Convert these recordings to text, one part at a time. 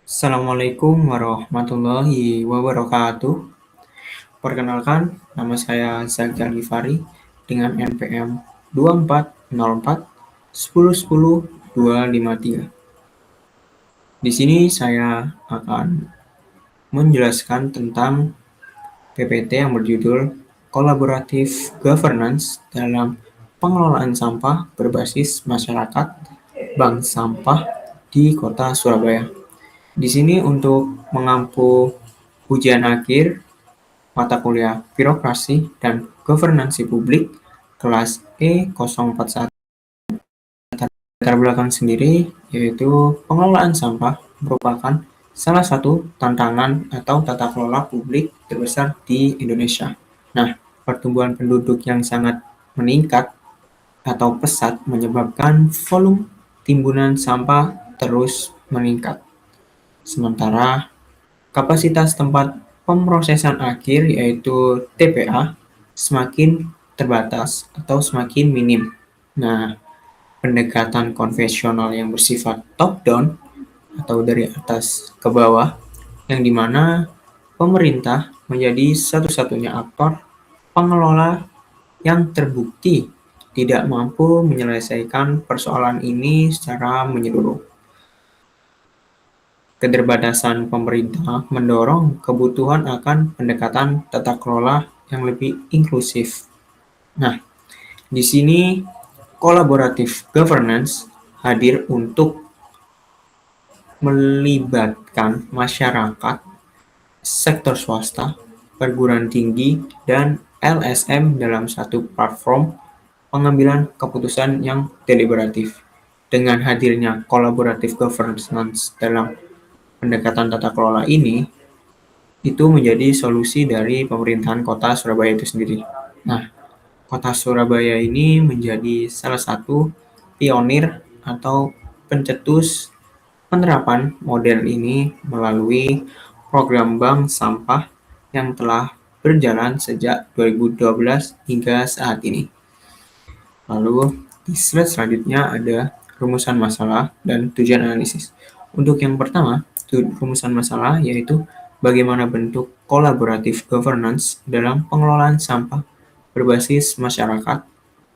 Assalamualaikum warahmatullahi wabarakatuh. Perkenalkan, nama saya Zagar Gifari dengan NPM 2404 1010 253. Di sini saya akan menjelaskan tentang PPT yang berjudul Collaborative Governance dalam Pengelolaan Sampah Berbasis Masyarakat Bank Sampah di Kota Surabaya. Di sini untuk mengampu ujian akhir mata kuliah Birokrasi dan Governansi Publik kelas E041. Latar belakang sendiri yaitu pengelolaan sampah merupakan salah satu tantangan atau tata kelola publik terbesar di Indonesia. Nah, pertumbuhan penduduk yang sangat meningkat atau pesat menyebabkan volume timbunan sampah terus meningkat. Sementara kapasitas tempat pemrosesan akhir yaitu TPA semakin terbatas atau semakin minim. Nah, pendekatan konvensional yang bersifat top-down atau dari atas ke bawah, yang dimana pemerintah menjadi satu-satunya aktor pengelola yang terbukti tidak mampu menyelesaikan persoalan ini secara menyeluruh. Keterbatasan pemerintah mendorong kebutuhan akan pendekatan tata kelola yang lebih inklusif. Nah, di sini collaborative governance hadir untuk melibatkan masyarakat, sektor swasta, perguruan tinggi, dan LSM dalam satu platform pengambilan keputusan yang deliberatif. Dengan hadirnya collaborative governance dalam pendekatan tata kelola ini, itu menjadi solusi dari pemerintahan kota Surabaya itu sendiri. Nah, kota Surabaya ini menjadi salah satu pionir atau pencetus penerapan model ini melalui program bank sampah yang telah berjalan sejak 2012 hingga saat ini. Lalu di slide selanjutnya ada rumusan masalah dan tujuan analisis. Untuk yang pertama, rumusan masalah yaitu bagaimana bentuk collaborative governance dalam pengelolaan sampah berbasis masyarakat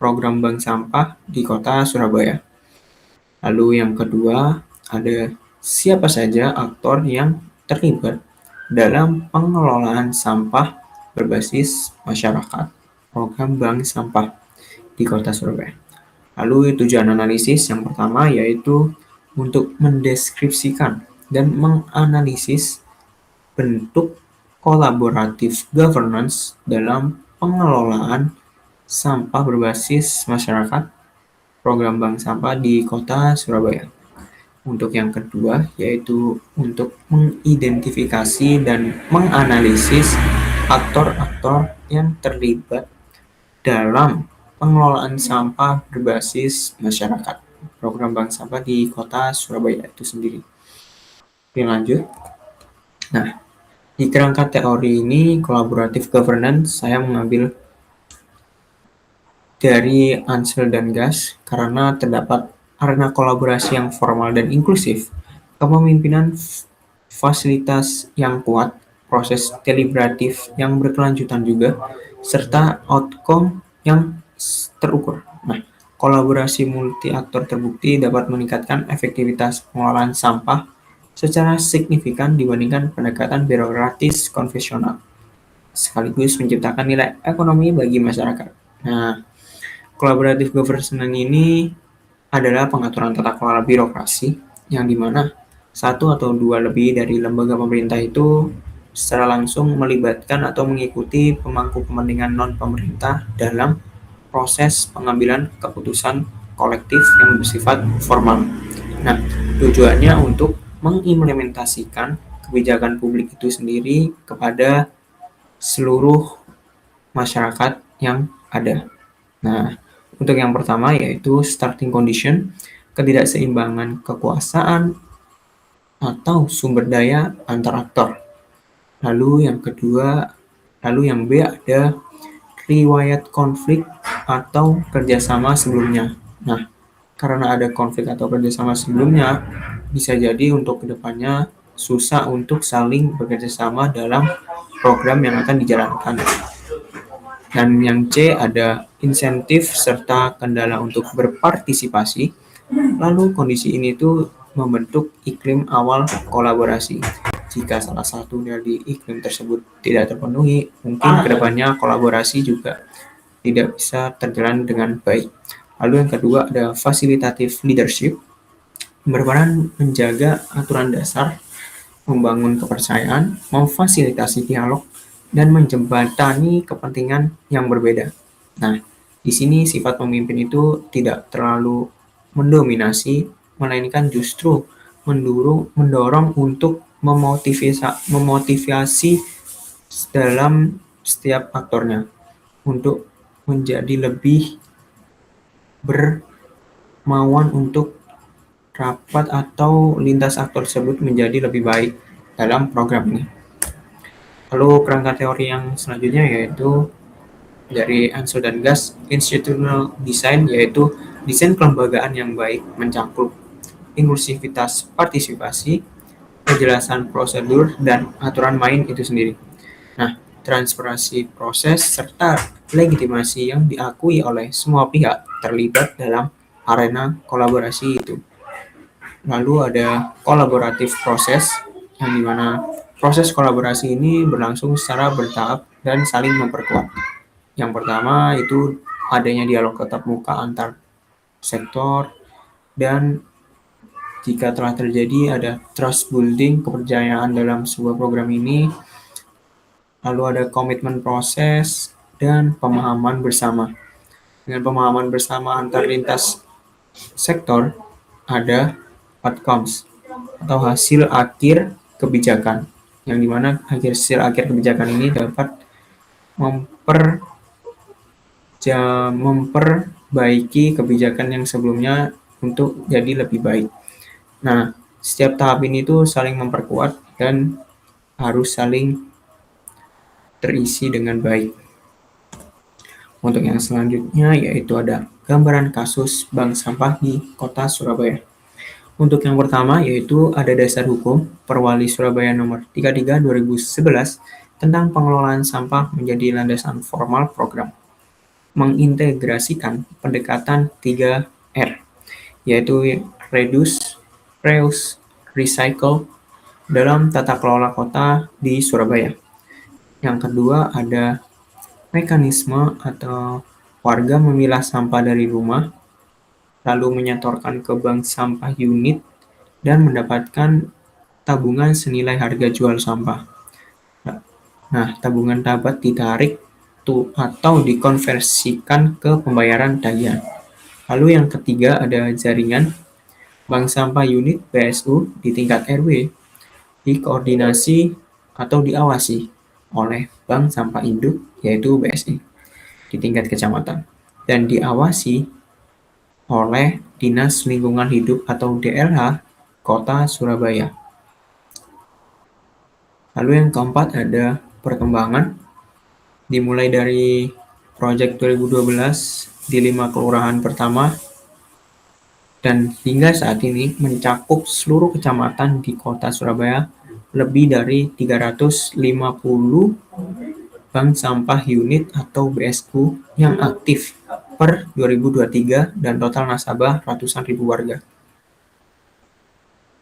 program bank sampah di kota Surabaya. Lalu yang kedua, ada siapa saja aktor yang terlibat dalam pengelolaan sampah berbasis masyarakat program bank sampah di kota Surabaya. Lalu tujuan analisis yang pertama yaitu untuk mendeskripsikan dan menganalisis bentuk kolaboratif governance dalam pengelolaan sampah berbasis masyarakat program bank sampah di kota Surabaya. Untuk yang kedua yaitu untuk mengidentifikasi dan menganalisis aktor-aktor yang terlibat dalam pengelolaan sampah berbasis masyarakat program bank sampah di kota Surabaya itu sendiri. Oke, lanjut. Nah, di kerangka teori ini collaborative governance saya mengambil dari Ansel dan Gas karena terdapat arena kolaborasi yang formal dan inklusif, kepemimpinan fasilitas yang kuat, proses deliberatif yang berkelanjutan juga, serta outcome yang terukur. Nah, kolaborasi multi aktor terbukti dapat meningkatkan efektivitas pengelolaan sampah secara signifikan dibandingkan pendekatan birokratis konvensional, sekaligus menciptakan nilai ekonomi bagi masyarakat. Nah, collaborative governance ini adalah pengaturan tata kelola birokrasi yang dimana satu atau dua lebih dari lembaga pemerintah itu secara langsung melibatkan atau mengikuti pemangku kepentingan non-pemerintah dalam proses pengambilan keputusan kolektif yang bersifat formal. Nah, tujuannya untuk mengimplementasikan kebijakan publik itu sendiri kepada seluruh masyarakat yang ada. Nah, untuk yang pertama yaitu starting condition, ketidakseimbangan kekuasaan atau sumber daya antar aktor. Lalu yang kedua, lalu yang B ada riwayat konflik atau kerjasama sebelumnya. Nah, karena ada konflik atau kerjasama sebelumnya, bisa jadi untuk kedepannya susah untuk saling bekerja sama dalam program yang akan dijalankan. Dan yang C ada insentif serta kendala untuk berpartisipasi. Lalu kondisi ini tuh membentuk iklim awal kolaborasi. Jika salah satu dari iklim tersebut tidak terpenuhi, mungkin kedepannya kolaborasi juga tidak bisa terjalan dengan baik. Lalu yang kedua ada fasilitative leadership, berperan menjaga aturan dasar, membangun kepercayaan, memfasilitasi dialog, dan menjembatani kepentingan yang berbeda. Nah, di sini sifat pemimpin itu tidak terlalu mendominasi, melainkan justru mendorong untuk memotivasi dalam setiap aktornya untuk menjadi lebih bermauan untuk rapat atau lintas aktor tersebut menjadi lebih baik dalam program ini. Lalu kerangka teori yang selanjutnya yaitu dari Ansel dan Gas, institutional design, yaitu desain kelembagaan yang baik mencakup inklusivitas partisipasi, kejelasan prosedur, dan aturan main itu sendiri. Nah, transparansi proses serta legitimasi yang diakui oleh semua pihak terlibat dalam arena kolaborasi itu. Lalu ada kolaboratif proses, yang dimana proses kolaborasi ini berlangsung secara bertahap dan saling memperkuat. Yang pertama itu adanya dialog tatap muka antar sektor, dan jika telah terjadi ada trust building, kepercayaan dalam sebuah program ini. Lalu ada komitmen proses dan pemahaman bersama. Dengan pemahaman bersama antar lintas sektor ada outcomes atau hasil akhir kebijakan, yang dimana hasil akhir kebijakan ini dapat memperbaiki kebijakan yang sebelumnya untuk jadi lebih baik. Nah, setiap tahap ini tuh saling memperkuat dan harus saling terisi dengan baik. Untuk yang selanjutnya yaitu ada gambaran kasus bank sampah di Kota Surabaya. Untuk yang pertama yaitu ada dasar hukum Perwali Surabaya nomor 33 2011 tentang pengelolaan sampah menjadi landasan formal program. Mengintegrasikan pendekatan 3R, yaitu reduce, reuse, recycle dalam tata kelola kota di Surabaya. Yang kedua ada mekanisme atau warga memilah sampah dari rumah, lalu menyetorkan ke bank sampah unit, dan mendapatkan tabungan senilai harga jual sampah. Nah, tabungan dapat ditarik atau dikonversikan ke pembayaran tagihan. Lalu yang ketiga ada jaringan bank sampah unit BSU di tingkat RW, dikoordinasi atau diawasi oleh bank sampah induk yaitu BSI di tingkat kecamatan, dan diawasi oleh Dinas Lingkungan Hidup atau DLH Kota Surabaya. Lalu yang keempat ada perkembangan, dimulai dari proyek 2012 di 5 kelurahan pertama, dan hingga saat ini mencakup seluruh kecamatan di Kota Surabaya, lebih dari 350 bank sampah unit atau BSU yang aktif per 2023 dan total nasabah ratusan ribu warga.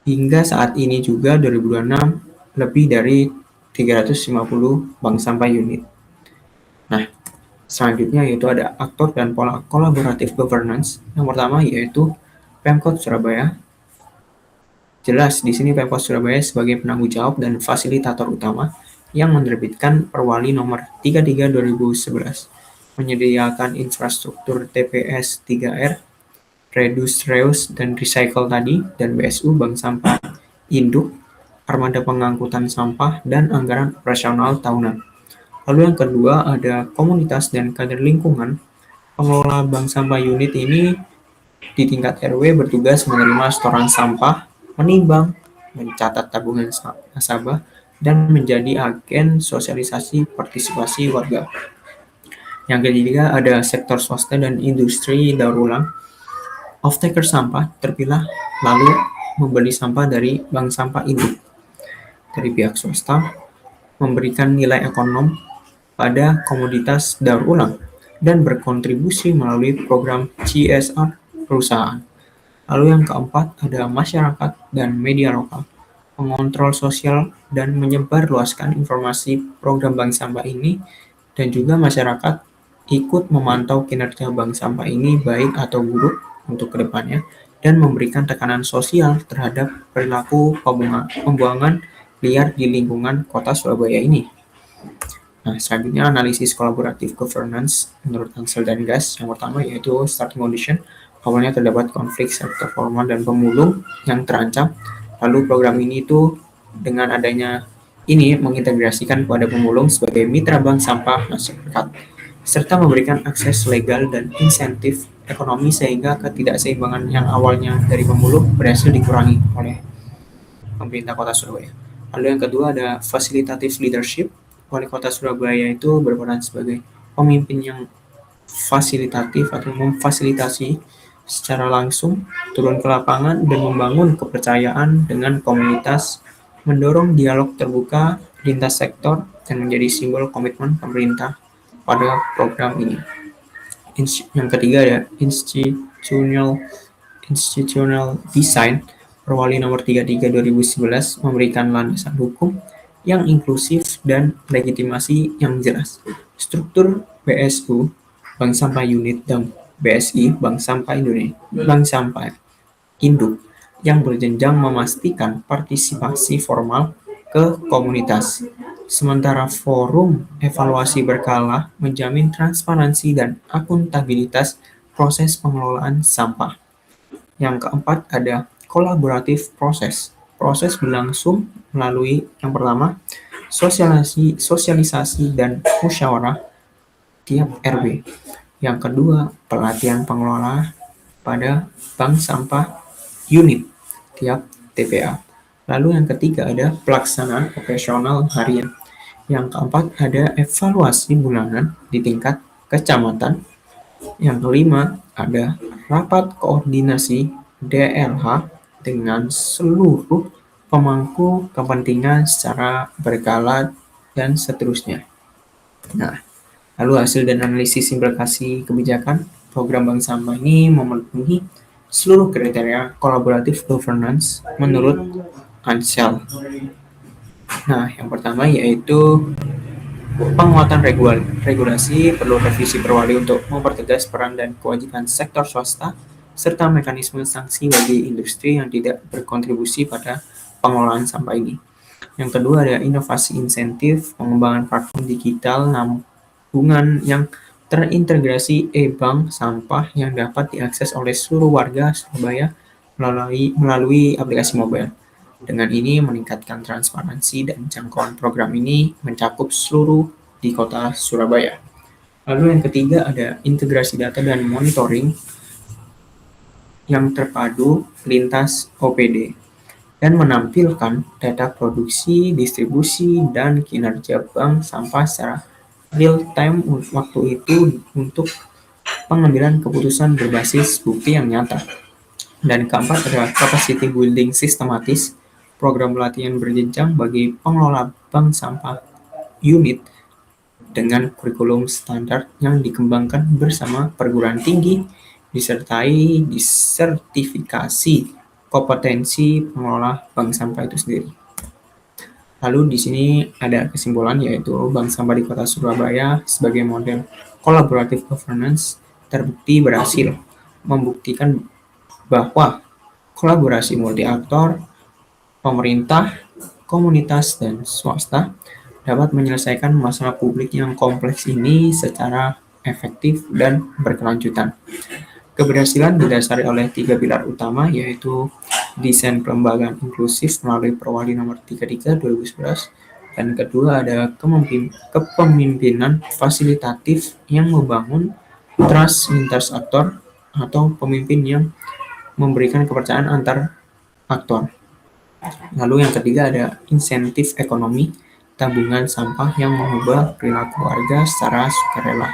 Hingga saat ini juga 2026 lebih dari 350 bank sampah unit. Nah, selanjutnya yaitu ada aktor dan pola kolaboratif governance. Yang pertama yaitu Pemkot Surabaya. Jelas di sini Pemkot Surabaya sebagai penanggung jawab dan fasilitator utama yang menerbitkan Perwali nomor 33 2011, menyediakan infrastruktur TPS 3R, reduce, reuse, dan recycle tadi, dan BSU bank sampah induk, armada pengangkutan sampah, dan anggaran operasional tahunan. Lalu yang kedua ada komunitas dan kader lingkungan. Pengelola bank sampah unit ini di tingkat RW bertugas menerima setoran sampah, menimbang, mencatat tabungan nasabah, dan menjadi agen sosialisasi partisipasi warga. Yang ketiga ada sektor swasta dan industri daur ulang. Off-taker sampah terpilah lalu membeli sampah dari bank sampah induk. dari pihak swasta, memberikan nilai ekonom pada komoditas daur ulang, dan berkontribusi melalui program CSR perusahaan. Lalu yang keempat ada masyarakat dan media lokal, mengontrol sosial dan menyebarluaskan informasi program bank sampah ini, dan juga masyarakat ikut memantau kinerja bank sampah ini baik atau buruk untuk kedepannya, dan memberikan tekanan sosial terhadap perilaku pembuangan liar di lingkungan kota Surabaya ini. Nah, selanjutnya analisis kolaboratif governance menurut Ansel dan Gas. Yang pertama yaitu starting condition. Awalnya terdapat konflik sektor formal dan pemulung yang terancam. Lalu program ini itu dengan adanya ini mengintegrasikan kepada pemulung sebagai mitra bank sampah masyarakat, serta memberikan akses legal dan insentif ekonomi sehingga ketidakseimbangan yang awalnya dari pemulung berhasil dikurangi oleh pemerintah kota Surabaya. Lalu yang kedua ada facilitative leadership. Wali kota Surabaya itu berperan sebagai pemimpin yang fasilitatif atau memfasilitasi secara langsung turun ke lapangan dan membangun kepercayaan dengan komunitas, mendorong dialog terbuka lintas sektor, dan menjadi simbol komitmen pemerintah pada program ini. Yang ketiga ada institutional design. Perwali nomor 33 2011 memberikan landasan hukum yang inklusif dan legitimasi yang jelas. Struktur BSU, Bank Sampah Unit, dan BSI, Bank Sampah Indonesia, Bank Sampah Induk, yang berjenjang memastikan partisipasi formal ke komunitas. Sementara forum evaluasi berkala menjamin transparansi dan akuntabilitas proses pengelolaan sampah. Yang keempat ada kolaboratif proses. Proses berlangsung melalui yang pertama, sosialisasi dan musyawarah tiap RW. Yang kedua, pelatihan pengelola pada bank sampah unit tiap TPA. Lalu yang ketiga ada pelaksanaan operasional harian. Yang keempat ada evaluasi bulanan di tingkat kecamatan. Yang kelima ada rapat koordinasi DLH dengan seluruh pemangku kepentingan secara berkala dan seterusnya. Nah, lalu hasil dan analisis implikasi kebijakan program bank sampah ini memenuhi seluruh kriteria kolaboratif governance menurut Ansel. Nah, yang pertama yaitu penguatan regulasi. Perlu revisi perwali untuk mempertegas peran dan kewajiban sektor swasta serta mekanisme sanksi bagi industri yang tidak berkontribusi pada pengelolaan sampah ini. Yang kedua ada inovasi insentif, pengembangan platform digital nabungan yang terintegrasi e-bank sampah yang dapat diakses oleh seluruh warga Surabaya melalui aplikasi mobile. Dengan ini meningkatkan transparansi dan jangkauan program ini mencakup seluruh di kota Surabaya. Lalu yang ketiga ada integrasi data dan monitoring yang terpadu lintas OPD dan menampilkan data produksi, distribusi, dan kinerja bank sampah secara real-time waktu itu untuk pengambilan keputusan berbasis bukti yang nyata. Dan keempat adalah capacity building sistematis, program pelatihan berjenjang bagi pengelola bank sampah unit dengan kurikulum standar yang dikembangkan bersama perguruan tinggi, disertai disertifikasi kompetensi pengelola bank sampah itu sendiri. Lalu di sini ada kesimpulan yaitu bank sampah di kota Surabaya sebagai model collaborative governance terbukti berhasil membuktikan bahwa kolaborasi multi aktor, pemerintah, komunitas, dan swasta dapat menyelesaikan masalah publik yang kompleks ini secara efektif dan berkelanjutan. Keberhasilan didasari oleh 3 pilar utama yaitu desain kelembagaan inklusif melalui Perwali nomor 33 2011, dan kedua ada kepemimpinan fasilitatif yang membangun trust lintas aktor atau pemimpin yang memberikan kepercayaan antar aktor. Lalu yang ketiga ada insentif ekonomi tabungan sampah yang mengubah perilaku warga secara sukarela.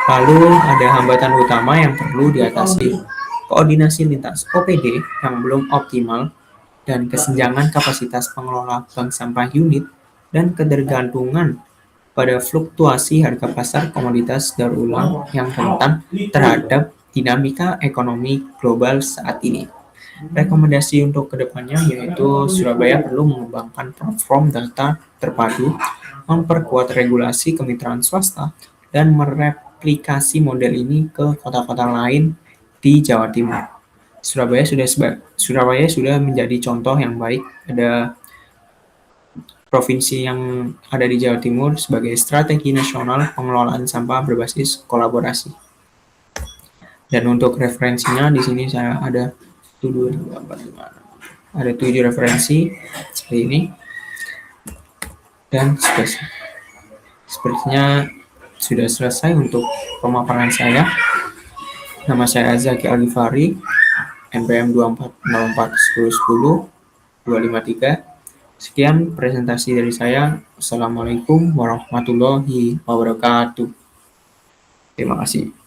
Lalu ada hambatan utama yang perlu diatasi, koordinasi lintas OPD yang belum optimal, dan kesenjangan kapasitas pengelola bank sampah unit dan ketergantungan pada fluktuasi harga pasar komoditas daur ulang yang rentan terhadap dinamika ekonomi global saat ini. Rekomendasi untuk kedepannya yaitu Surabaya perlu mengembangkan platform data terpadu, memperkuat regulasi kemitraan swasta, dan mereplikasi model ini ke kota-kota lain di Jawa Timur. Surabaya sudah menjadi contoh yang baik. Ada provinsi yang ada di Jawa Timur sebagai strategi nasional pengelolaan sampah berbasis kolaborasi. Dan untuk referensinya di sini saya ada 7 referensi seperti ini. Dan sepertinya sudah selesai untuk pemaparan saya. Nama saya Zaki Al-Ghifari, NPM 24041010 253. Sekian presentasi dari saya. Wassalamualaikum warahmatullahi wabarakatuh. Terima kasih.